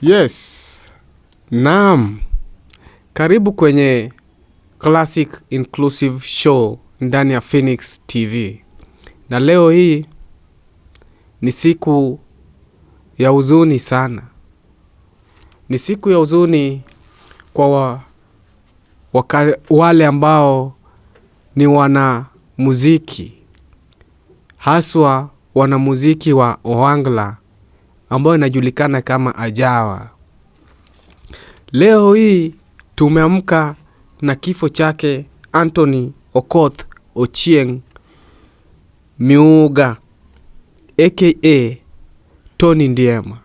Yes, naam, karibu kwenye Classic Inclusive Show ndani ya Phoenix TV. Na leo hii ni siku ya huzuni sana. Ni siku ya huzuni kwa wale ambao ni wana muziki. Haswa wana muziki wa Ohangla ambao inajulikana kama Ajawa. Leo hii tumeamka na kifo chake Anthony Okoth Ochieng Miuga aka Tony Ndiema.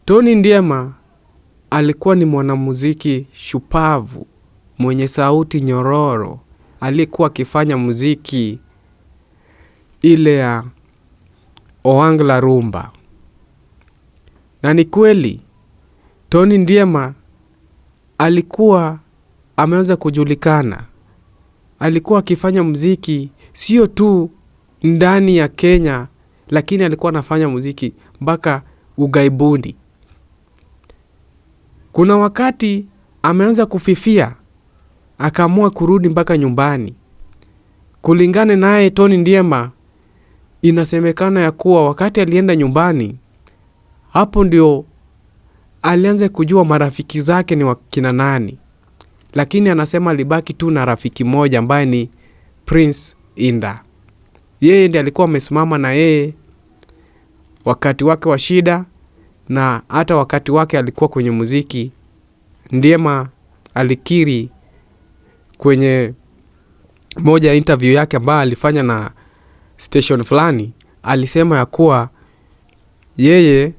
Tony Ndiema alikuwa ni mwanamuziki shupavu mwenye sauti nyororo, alikuwa akifanya muziki ile ya Ohangla rumba. Na ni kweli Tony Ndiema alikuwa ameanza kujulikana. Alikuwa akifanya muziki sio tu ndani ya Kenya, lakini alikuwa anafanya muziki mpaka ughaibuni. Kuna wakati ameanza kufifia, akaamua kurudi mpaka nyumbani. Kulingana naye Tony Ndiema, inasemekana ya kuwa wakati alienda nyumbani, hapo ndio alianza kujua marafiki zake ni wakina nani. Lakini anasema alibaki tu na rafiki moja ambaye ni Prince Inda. Yeye ndiye alikuwa amesimama na yeye wakati wake wa shida, na hata wakati wake alikuwa kwenye muziki. Ndiema alikiri kwenye moja ya interview yake ambayo alifanya na station fulani, alisema ya kuwa yeye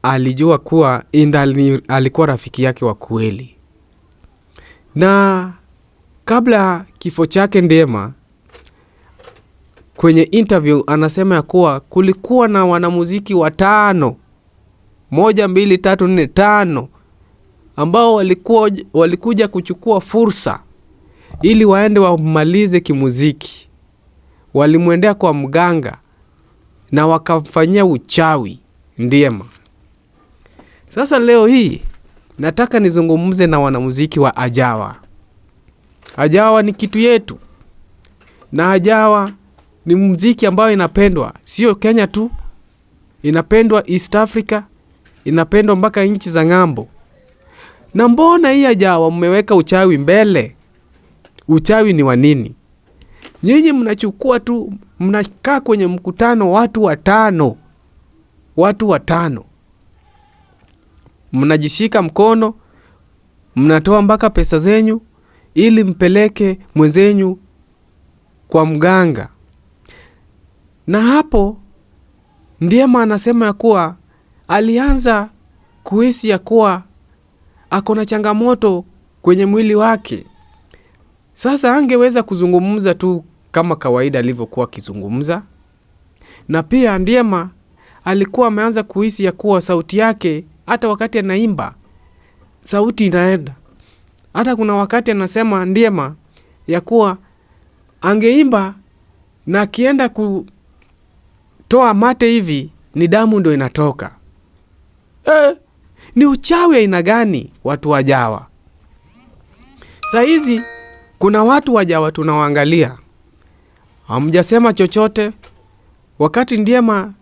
alijua kuwa Inda alikuwa rafiki yake wa kweli. Na kabla kifo chake Ndiema, kwenye interview anasema ya kuwa kulikuwa na wanamuziki 5, 1, 2, 3, 4, 5 ambao walikuja kuchukua fursa ili waende wamalize kimuziki. Walimwendea kwa mganga na wakamfanyia uchawi Ndiema. Sasa leo hii nataka nizungumze na wanamuziki wa Ajawa. Ajawa ni kitu yetu. Na Ajawa ni muziki ambao inapendwa sio Kenya tu, inapendwa East Africa, inapendwa mpaka nchi za ng'ambo. Na mbona hii Ajawa mmeweka uchawi mbele? Uchawi ni wa nini? Nyinyi mnachukua tu, mnakaa kwenye mkutano watu 5. Mnajishika mkono, mnatoa mpaka pesa zenyu ili mpeleke mwenzenyu kwa mganga. Na hapo Ndiema anasema ya kuwa alianza kuhisi ya kuwa akona changamoto kwenye mwili wake. Sasa angeweza kuzungumza tu kama kawaida alivyokuwa akizungumza. Na pia Ndiema alikuwa ameanza kuhisi ya kuwa sauti yake, hata wakati anaimba sauti inaenda. Hata kuna wakati anasema Ndiema ya kuwa angeimba na akienda kutoa mate hivi ni damu ndio inatoka. Ni uchawi aina gani watu wa Ajawa? Saa hizi kuna watu wa Ajawa tunawaangalia, hamjasema chochote. Wakati Ndiema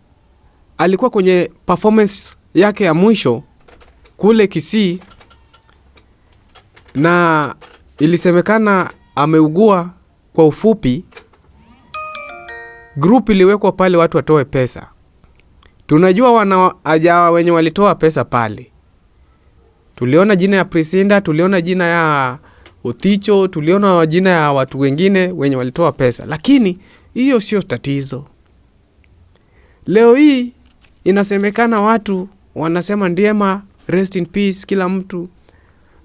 alikuwa kwenye performance yake ya mwisho kule Kisii, na ilisemekana ameugua kwa ufupi, group iliwekwa pale watu watoe pesa. Tunajua wana Ajawa wenye walitoa pesa pale. Tuliona jina ya Prisinda, tuliona jina ya Othicho, tuliona jina ya watu wengine wenye walitoa pesa. Lakini hiyo sio tatizo. Leo hii inasemekana watu wanasema Ndiema rest in peace kila mtu.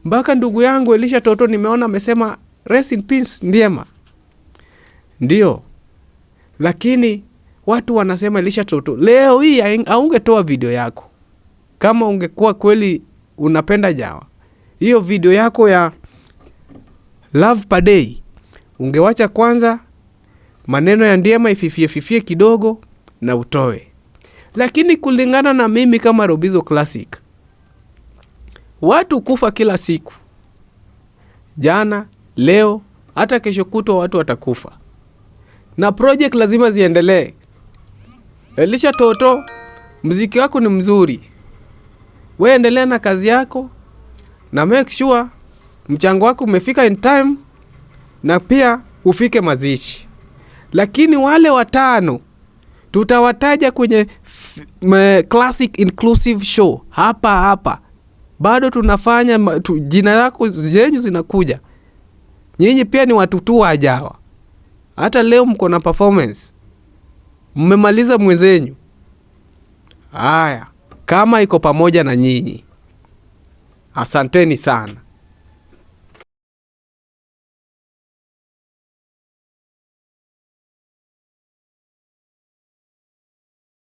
Mpaka ndugu yangu Elisha Toto nimeona amesema rest in peace Ndiema. Ndio. Lakini watu wanasema Elisha Toto, leo hii haungetoa video yako. Kama ungekuwa kweli unapenda Ajawa, hiyo video yako ya Love Per Day ungewacha kwanza maneno ya Ndiema ififie kidogo na utoe. Lakini kulingana na mimi kama Robizo Classic, watu kufa kila siku. Jana, leo, hata kesho kutwa watu watakufa. Na project lazima ziendelee. Elisha Toto, muziki wako ni mzuri. Wewe endelea na kazi yako na make sure mchango wako umefika in time na pia ufike mazishi. Lakini wale 5 tutawataja kwenye Classic Inclusive Show hapa. Bado tunafanya jina yako zenyu zinakuja. Nyinyi pia ni watu tu wajawa. Hata leo mko na performance. Mmemaliza mwenzenyu. Haya, kama iko pamoja na nyinyi. Asanteni sana.